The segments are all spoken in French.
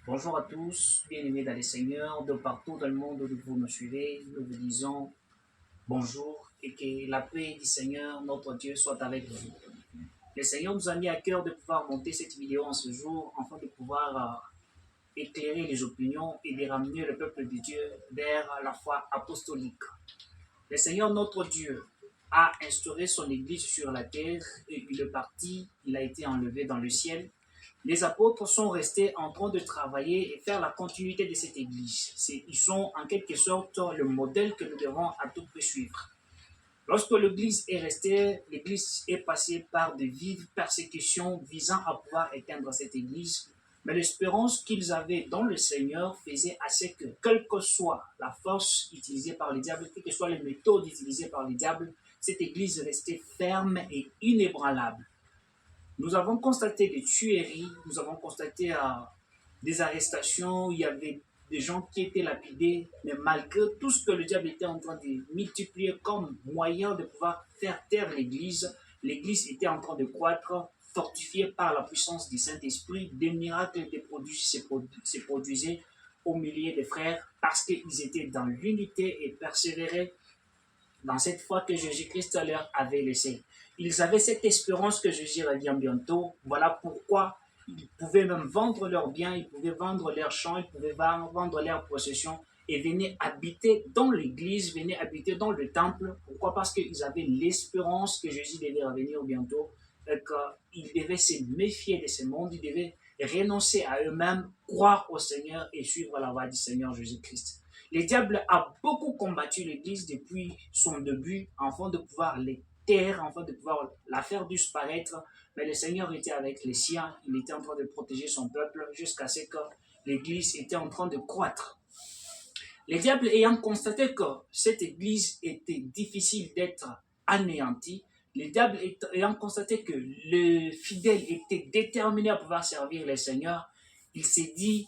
Bonjour à tous, bien-aimés dans les Seigneurs, de partout dans le monde où vous nous suivez, nous vous disons bonjour et que la paix du Seigneur, notre Dieu, soit avec vous. Le Seigneur nous a mis à cœur de pouvoir monter cette vidéo en ce jour, afin de pouvoir éclairer les opinions et de ramener le peuple de Dieu vers la foi apostolique. Le Seigneur, notre Dieu, a instauré son Église sur la terre et il est parti, il a été enlevé dans le ciel. Les apôtres sont restés en train de travailler et faire la continuité de cette Église. Ils sont en quelque sorte le modèle que nous devons à tout prix suivre. Lorsque l'Église est restée, l'Église est passée par de vives persécutions visant à pouvoir éteindre cette Église. Mais l'espérance qu'ils avaient dans le Seigneur faisait à ce que, quelle que soit la force utilisée par le diable, quelles que soient les méthodes utilisées par le diable, cette Église restait ferme et inébranlable. Nous avons constaté des tueries, nous avons constaté des arrestations, il y avait des gens qui étaient lapidés, mais malgré tout ce que le diable était en train de multiplier comme moyen de pouvoir faire taire l'Église, l'Église était en train de croître, fortifiée par la puissance du Saint-Esprit, des miracles, des produits se produisaient au milieu des frères parce qu'ils étaient dans l'unité et persévéraient dans cette foi que Jésus-Christ leur avait laissée. Ils avaient cette espérance que Jésus revient bientôt. Voilà pourquoi ils pouvaient même vendre leurs biens, ils pouvaient vendre leurs champs, ils pouvaient vendre leurs possessions et venir habiter dans l'église, venir habiter dans le temple. Pourquoi? Parce qu'ils avaient l'espérance que Jésus devait revenir bientôt, et qu'ils devaient se méfier de ce monde, ils devaient renoncer à eux-mêmes, croire au Seigneur et suivre la voie du Seigneur Jésus-Christ. Le diable a beaucoup combattu l'Église depuis son début, afin de pouvoir les taire, afin de pouvoir la faire disparaître. Mais le Seigneur était avec les siens, il était en train de protéger son peuple jusqu'à ce que l'Église était en train de croître. Le diable ayant constaté que cette Église était difficile d'être anéantie, le diable ayant constaté que les fidèles étaient déterminés à pouvoir servir le Seigneur, il s'est dit: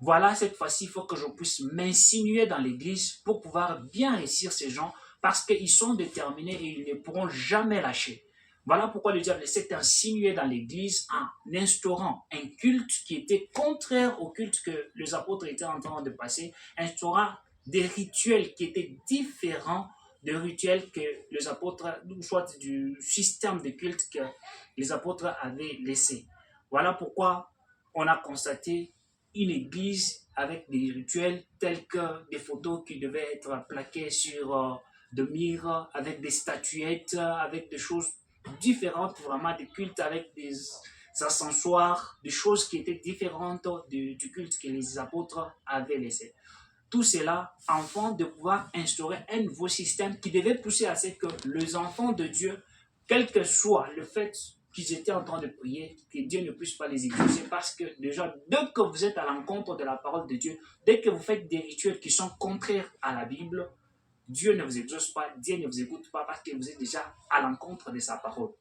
voilà, cette fois-ci, il faut que je puisse m'insinuer dans l'église pour pouvoir bien réussir ces gens parce qu'ils sont déterminés et ils ne pourront jamais lâcher. Voilà pourquoi le diable s'est insinué dans l'église en instaurant un culte qui était contraire au culte que les apôtres étaient en train de passer, instaurant des rituels qui étaient différents des rituels que les apôtres, soit du système de culte que les apôtres avaient laissé. Voilà pourquoi on a constaté une église avec des rituels tels que des photos qui devaient être plaquées sur de murs, avec des statuettes, avec des choses différentes, vraiment des cultes avec des ascensoirs, des choses qui étaient différentes du culte que les apôtres avaient laissé. Tout cela afin de pouvoir instaurer un nouveau système qui devait pousser à ce que les enfants de Dieu, quel que soit le fait qu'ils étaient en train de prier, que Dieu ne puisse pas les utiliser parce que déjà, dès que vous êtes à l'encontre de la parole de Dieu, dès que vous faites des rituels qui sont contraires à la Bible, Dieu ne vous exauce pas, Dieu ne vous écoute pas parce que vous êtes déjà à l'encontre de sa parole.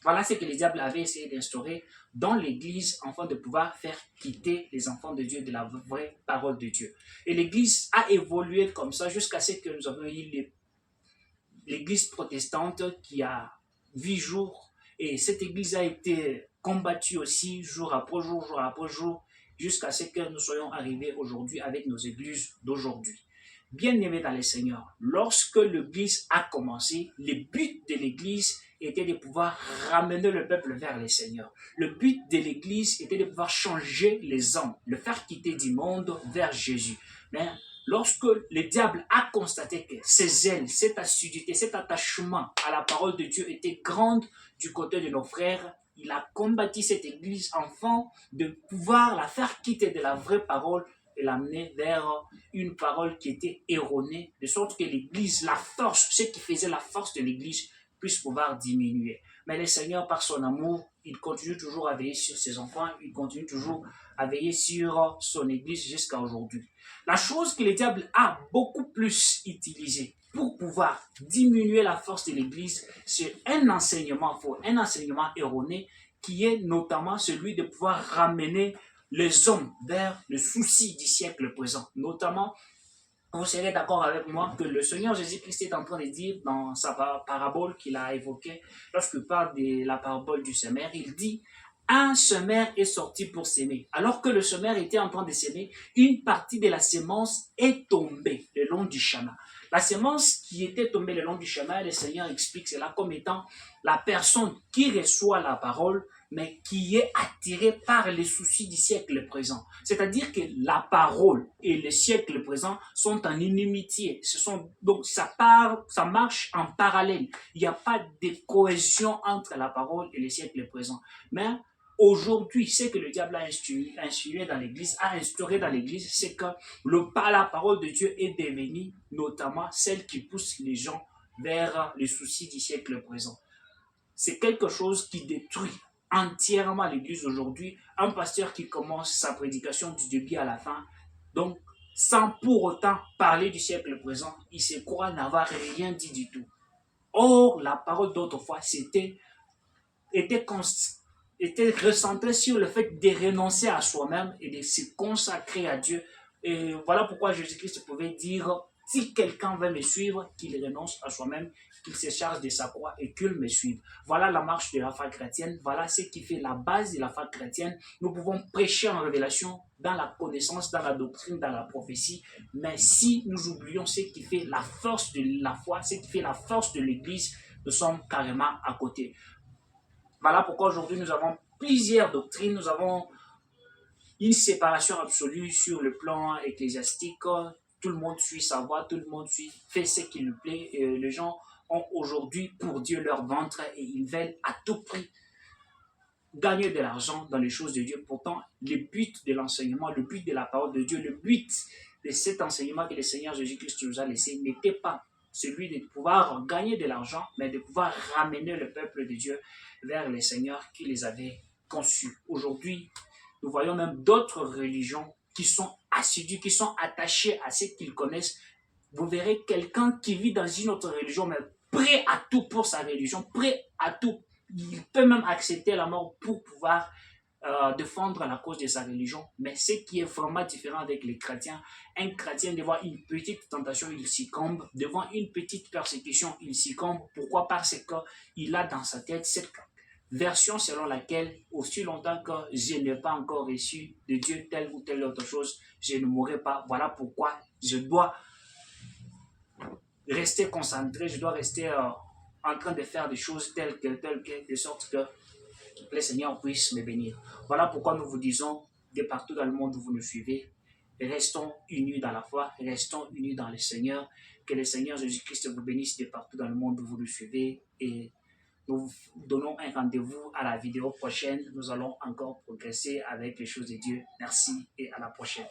Voilà ce que le diable avait essayé d'instaurer dans l'Église afin de pouvoir faire quitter les enfants de Dieu de la vraie parole de Dieu. Et l'Église a évolué comme ça jusqu'à ce que nous avons eu l'Église protestante qui a vu jour. Et cette Église a été combattue aussi jour après jour, jusqu'à ce que nous soyons arrivés aujourd'hui avec nos églises d'aujourd'hui. Bien-aimés dans le Seigneur, lorsque l'Église a commencé, le but de l'Église était de pouvoir ramener le peuple vers le Seigneur. Le but de l'Église était de pouvoir changer les hommes, le faire quitter du monde vers Jésus. Mais lorsque le diable a constaté que ses ailes, cette assiduité, cet attachement à la parole de Dieu était grande du côté de nos frères, il a combattu cette Église afin de pouvoir la faire quitter de la vraie parole et l'amener vers une parole qui était erronée, de sorte que l'Église, la force, ce qui faisait la force de l'Église, puisse pouvoir diminuer. Mais le Seigneur, par son amour, il continue toujours à veiller sur ses enfants, il continue toujours à veiller sur son Église jusqu'à aujourd'hui. La chose que le diable a beaucoup plus utilisée pour pouvoir diminuer la force de l'Église, c'est un enseignement faux, un enseignement erroné, qui est notamment celui de pouvoir ramener les hommes vers le souci du siècle présent. Notamment, vous serez d'accord avec moi que le Seigneur Jésus-Christ est en train de dire dans sa parabole qu'il a évoquée, lorsqu'il parle de la parabole du semeur, il dit: un semeur est sorti pour s'aimer. Alors que le semeur était en train de s'aimer, une partie de la semence est tombée le long du chemin. La semence qui était tombée le long du chemin, le Seigneur explique cela comme étant la personne qui reçoit la parole, mais qui est attirée par les soucis du siècle présent. C'est-à-dire que la parole et le siècle présent sont en inimitié. Donc ça marche en parallèle. Il n'y a pas de cohésion entre la parole et le siècle présent. Mais aujourd'hui, ce que le diable a instauré dans l'Église, c'est que la parole de Dieu est devenue notamment celle qui pousse les gens vers les soucis du siècle présent. C'est quelque chose qui détruit entièrement l'Église aujourd'hui. Un pasteur qui commence sa prédication du début à la fin, donc sans pour autant parler du siècle présent, il se croit n'avoir rien dit du tout. Or, la parole d'autrefois, était recentrée sur le fait de renoncer à soi-même et de se consacrer à Dieu. Et voilà pourquoi Jésus-Christ pouvait dire, si quelqu'un veut me suivre, qu'il renonce à soi-même, qu'il se charge de sa croix et qu'il me suive. Voilà la marche de la foi chrétienne, voilà ce qui fait la base de la foi chrétienne. Nous pouvons prêcher en révélation, dans la connaissance, dans la doctrine, dans la prophétie, mais si nous oublions ce qui fait la force de la foi, ce qui fait la force de l'Église, nous sommes carrément à côté. Voilà pourquoi aujourd'hui nous avons plusieurs doctrines, nous avons une séparation absolue sur le plan ecclésiastique. Tout le monde suit sa voie, tout le monde fait ce qui lui plaît. Et les gens ont aujourd'hui pour Dieu leur ventre et ils veulent à tout prix gagner de l'argent dans les choses de Dieu. Pourtant, le but de l'enseignement, le but de la parole de Dieu, le but de cet enseignement que le Seigneur Jésus-Christ nous a laissé n'était pas celui de pouvoir gagner de l'argent, mais de pouvoir ramener le peuple de Dieu vers les seigneurs qui les avaient conçus. Aujourd'hui, nous voyons même d'autres religions qui sont assidus, qui sont attachés à ce qu'ils connaissent. Vous verrez quelqu'un qui vit dans une autre religion, mais prêt à tout pour sa religion, prêt à tout. Il peut même accepter la mort pour pouvoir défendre la cause de sa religion. Mais ce qui est vraiment différent avec les chrétiens, un chrétien devant une petite tentation, il succombe. Devant une petite persécution, il succombe. Pourquoi? Parce qu'il a dans sa tête cette version selon laquelle, aussi longtemps que je n'ai pas encore reçu de Dieu telle ou telle autre chose, je ne mourrai pas. Voilà pourquoi je dois rester concentré, je dois rester en train de faire des choses telles que, de sorte que le Seigneur puisse me bénir. Voilà pourquoi nous vous disons, de partout dans le monde où vous nous suivez, restons unis dans la foi, restons unis dans le Seigneur, que le Seigneur Jésus-Christ vous bénisse de partout dans le monde où vous nous suivez et nous vous donnons un rendez-vous à la vidéo prochaine. Nous allons encore progresser avec les choses de Dieu. Merci et à la prochaine.